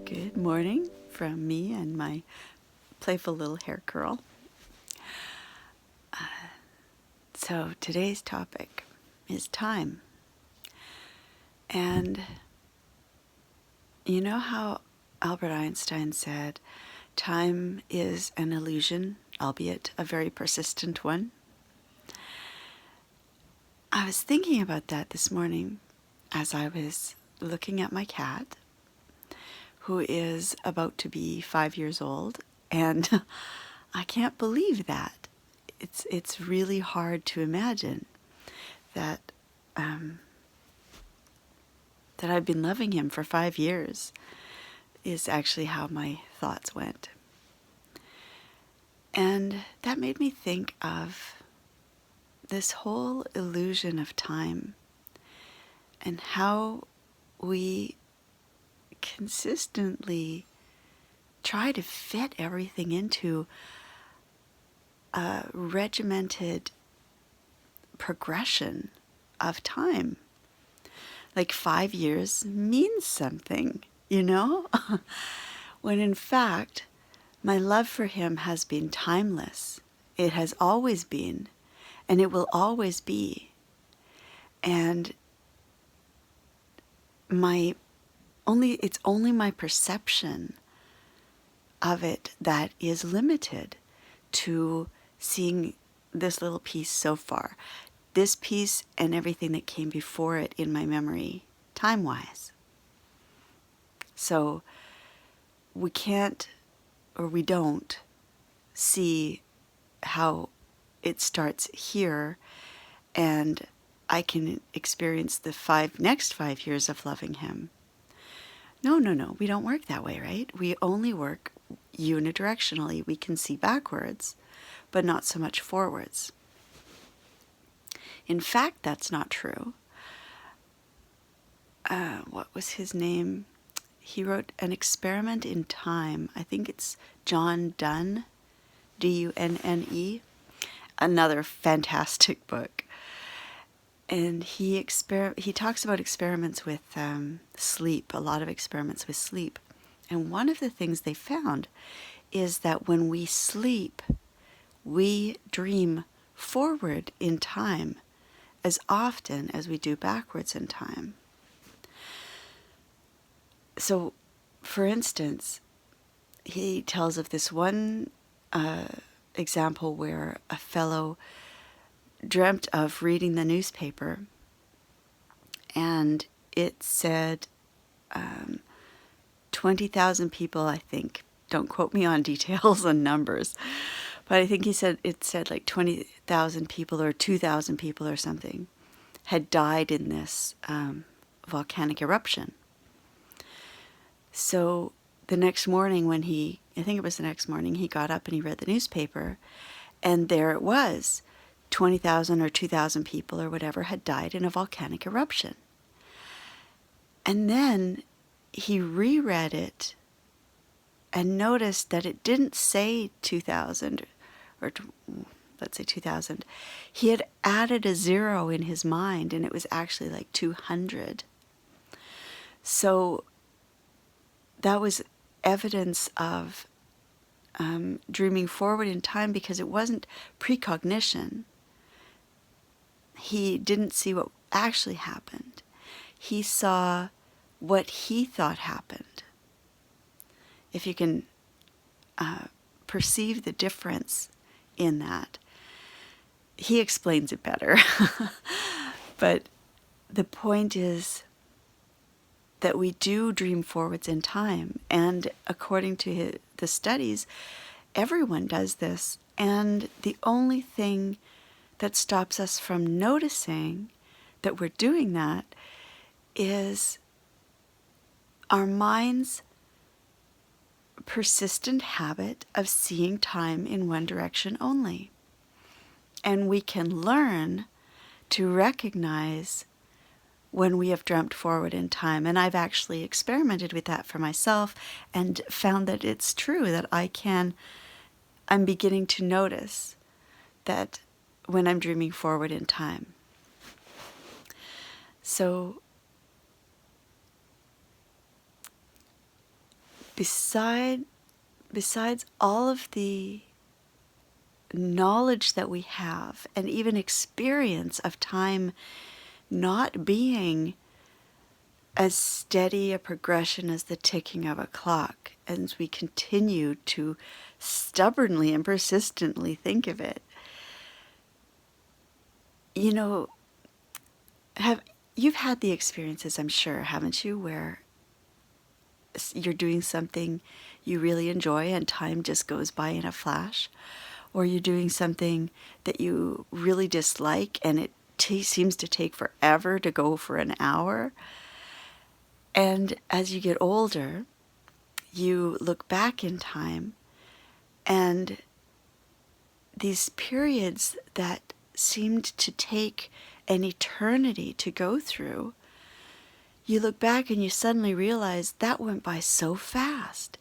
Good morning from me and my playful little hair curl. So today's topic is time. And you know how Albert Einstein said, time is an illusion, albeit a very persistent one? I was thinking about that this morning as I was looking at my cat, who is about to be 5 years old, and I can't believe that. It's really hard to imagine that that I've been loving him for 5 years is actually how my thoughts went. And that made me think of this whole illusion of time and how we consistently try to fit everything into a regimented progression of time. Like 5 years means something, you know? When in fact, my love for him has been timeless. It has always been, and it will always be. And it's only my perception of it that is limited to seeing this little piece so far. This piece and everything that came before it in my memory, time-wise. So we can't, or we don't, see how it starts here and I can experience the next 5 years of loving him. No, we don't work that way, right? We only work unidirectionally. We can see backwards, but not so much forwards. In fact, that's not true. What was his name? He wrote An Experiment in Time. I think it's John Dunne, Dunne. Another fantastic book. And he talks about experiments with sleep, a lot of experiments with sleep. And one of the things they found is that when we sleep, we dream forward in time as often as we do backwards in time. So, for instance, he tells of this one example where a fellow dreamt of reading the newspaper, and it said 20,000 people, I think. Don't quote me on details and numbers, but I think it said like 20,000 people or 2,000 people or something had died in this volcanic eruption. So the next morning he got up and he read the newspaper, and there it was. 20,000 or 2,000 people or whatever had died in a volcanic eruption. And then he reread it and noticed that it didn't say 2,000, or let's say 2,000. He had added a zero in his mind, and it was actually like 200. So that was evidence of dreaming forward in time, because it wasn't precognition. He didn't see what actually happened. He saw what he thought happened. If you can perceive the difference in that, he explains it better. But the point is that we do dream forwards in time, and according to the studies, everyone does this, and the only thing that stops us from noticing that we're doing that is our mind's persistent habit of seeing time in one direction only. And we can learn to recognize when we have dreamt forward in time. And I've actually experimented with that for myself and found that it's true, that I'm beginning to notice that when I'm dreaming forward in time. So besides all of the knowledge that we have and even experience of time not being as steady a progression as the ticking of a clock, as we continue to stubbornly and persistently think of it. You know, you've had the experiences, I'm sure, haven't you, where you're doing something you really enjoy and time just goes by in a flash, or you're doing something that you really dislike and it seems to take forever to go for an hour. And as you get older, you look back in time, and these periods that seemed to take an eternity to go through, you look back and you suddenly realize that went by so fast.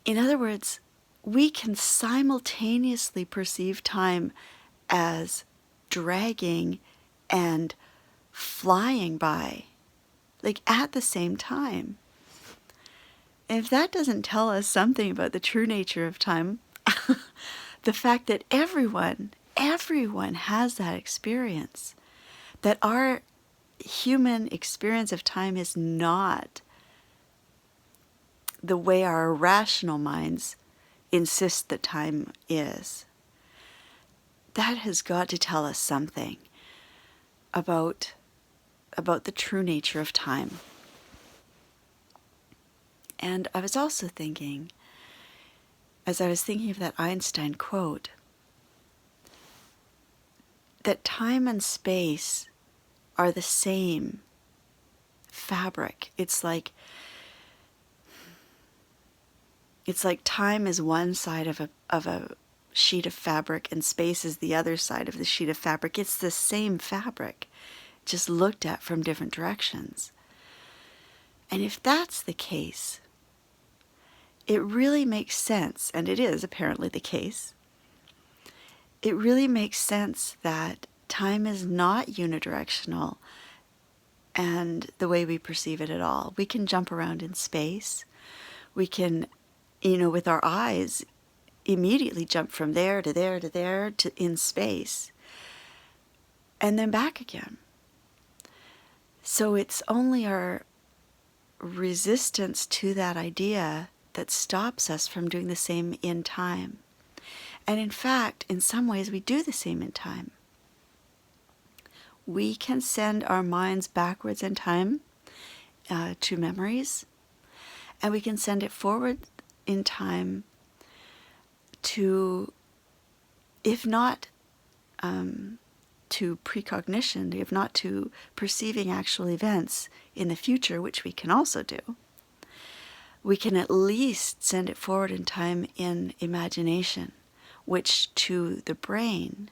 In other words, we can simultaneously perceive time as dragging and flying by, like at the same time. And if that doesn't tell us something about the true nature of time, the fact that everyone has that experience, that our human experience of time is not the way our rational minds insist that time is, that has got to tell us something about the true nature of time. And I was also thinking, as I was thinking of that Einstein quote, that time and space are the same fabric. It's like time is one side of a sheet of fabric and space is the other side of the sheet of fabric. It's the same fabric, just looked at from different directions. And if that's the case, it really makes sense, and it is apparently the case, it really makes sense that time is not unidirectional and the way we perceive it at all. We can jump around in space. We can, with our eyes, immediately jump from there to there to there to in space and then back again. So it's only our resistance to that idea that stops us from doing the same in time. And in fact, in some ways, we do the same in time. We can send our minds backwards in time to memories, and we can send it forward in time to, if not to precognition, if not to perceiving actual events in the future, which we can also do, we can at least send it forward in time in imagination, which to the brain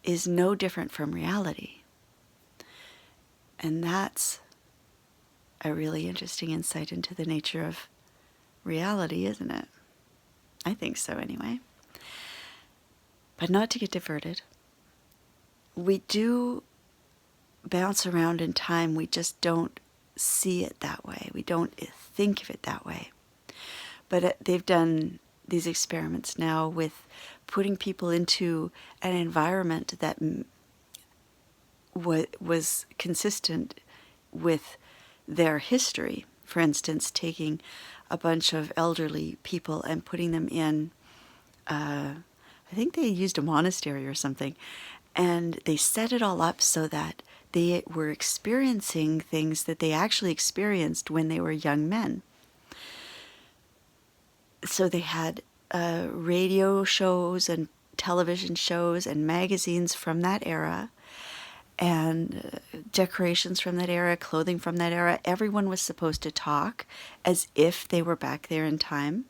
is no different from reality. And that's a really interesting insight into the nature of reality, isn't it? I think so anyway. But not to get diverted. We do bounce around in time, we just don't see it that way. We don't think of it that way. But they've done these experiments now with putting people into an environment that was consistent with their history. For instance, taking a bunch of elderly people and putting them in, I think they used a monastery or something, and they set it all up so that they were experiencing things that they actually experienced when they were young men. So they had radio shows and television shows and magazines from that era, and decorations from that era, clothing from that era. Everyone was supposed to talk as if they were back there in time,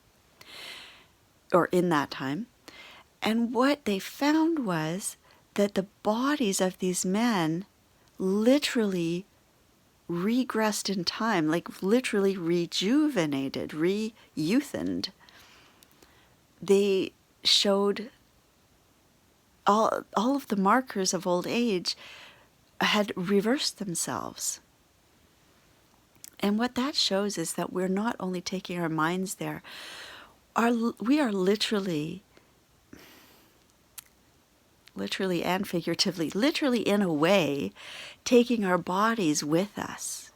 or in that time. And what they found was that the bodies of these men literally regressed in time, like literally rejuvenated, re-youthened. They showed all of the markers of old age had reversed themselves. And what that shows is that we're not only taking our minds there, we are literally and figuratively, literally in a way, taking our bodies with us.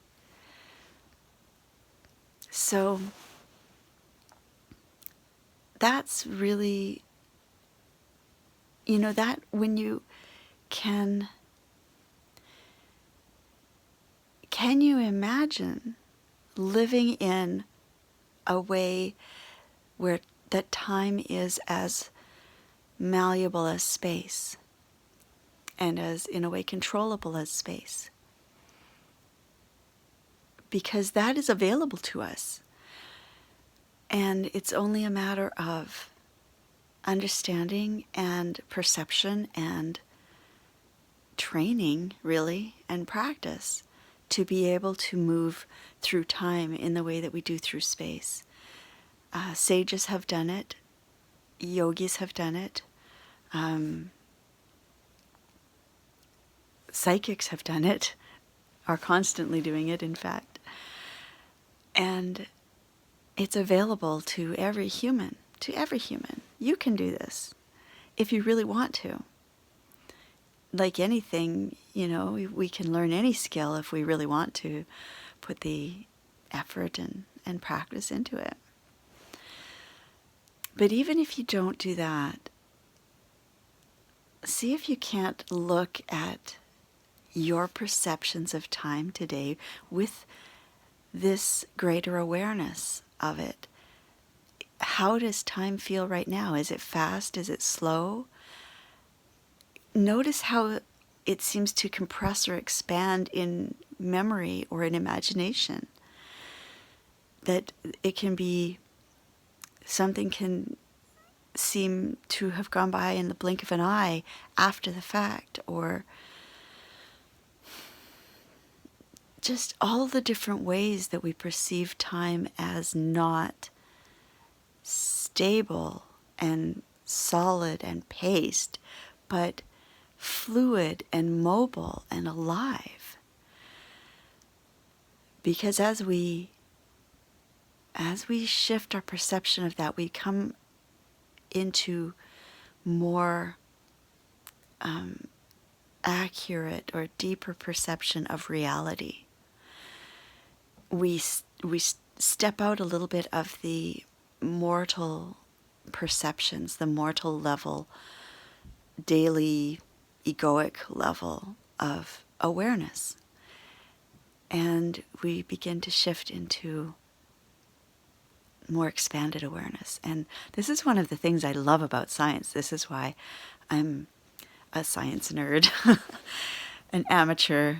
So that's really, that when you can you imagine living in a way where that time is as malleable as space, and as, in a way, controllable as space? Because that is available to us. And it's only a matter of understanding and perception and training, really, and practice to be able to move through time in the way that we do through space. Sages have done it. Yogis have done it. Psychics have done it, are constantly doing it, in fact. And it's available to every human, You can do this if you really want to. Like anything, we can learn any skill if we really want to put the effort and practice into it. But even if you don't do that, see if you can't look at your perceptions of time today with this greater awareness of it. How does time feel right now? Is it fast? Is it slow? Notice how it seems to compress or expand in memory or in imagination. That it can be, something can seem to have gone by in the blink of an eye after the fact, or just all the different ways that we perceive time as not stable and solid and paced, but fluid and mobile and alive. Because as we shift our perception of that, we come into more accurate or deeper perception of reality. We step out a little bit of the mortal perceptions, the mortal level, daily egoic level of awareness. And we begin to shift into more expanded awareness. And this is one of the things I love about science. This is why I'm a science nerd, an amateur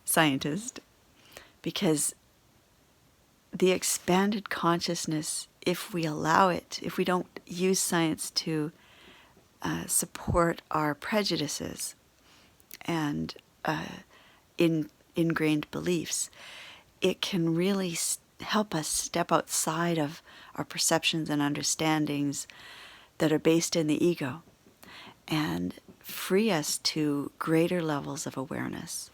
scientist, because the expanded consciousness, if we allow it, if we don't use science to support our prejudices and ingrained beliefs, it can really help us step outside of our perceptions and understandings that are based in the ego and free us to greater levels of awareness.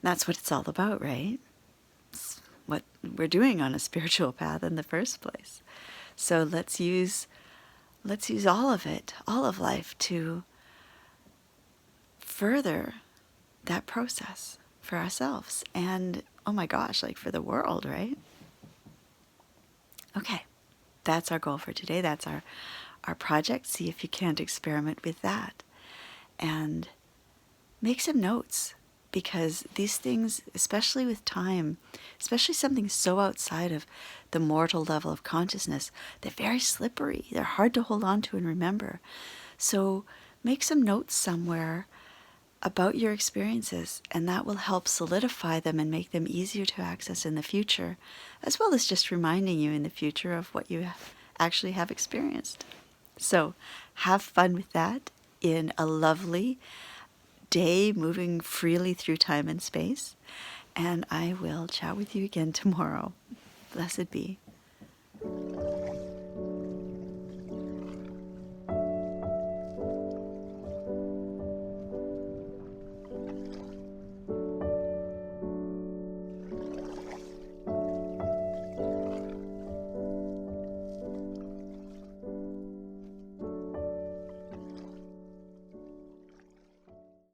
That's what it's all about, right? It's what we're doing on a spiritual path in the first place. So let's use all of it, all of life, to further that process for ourselves and, oh my gosh, like for the world, right? Okay, that's our goal for today. That's our project. See if you can't experiment with that. And make some notes, because these things, especially with time, especially something so outside of the mortal level of consciousness, they're very slippery. They're hard to hold on to and remember. So make some notes somewhere about your experiences, and that will help solidify them and make them easier to access in the future, as well as just reminding you in the future of what you actually have experienced. So have fun with that in a lovely day, moving freely through time and space, and I will chat with you again tomorrow. Blessed be.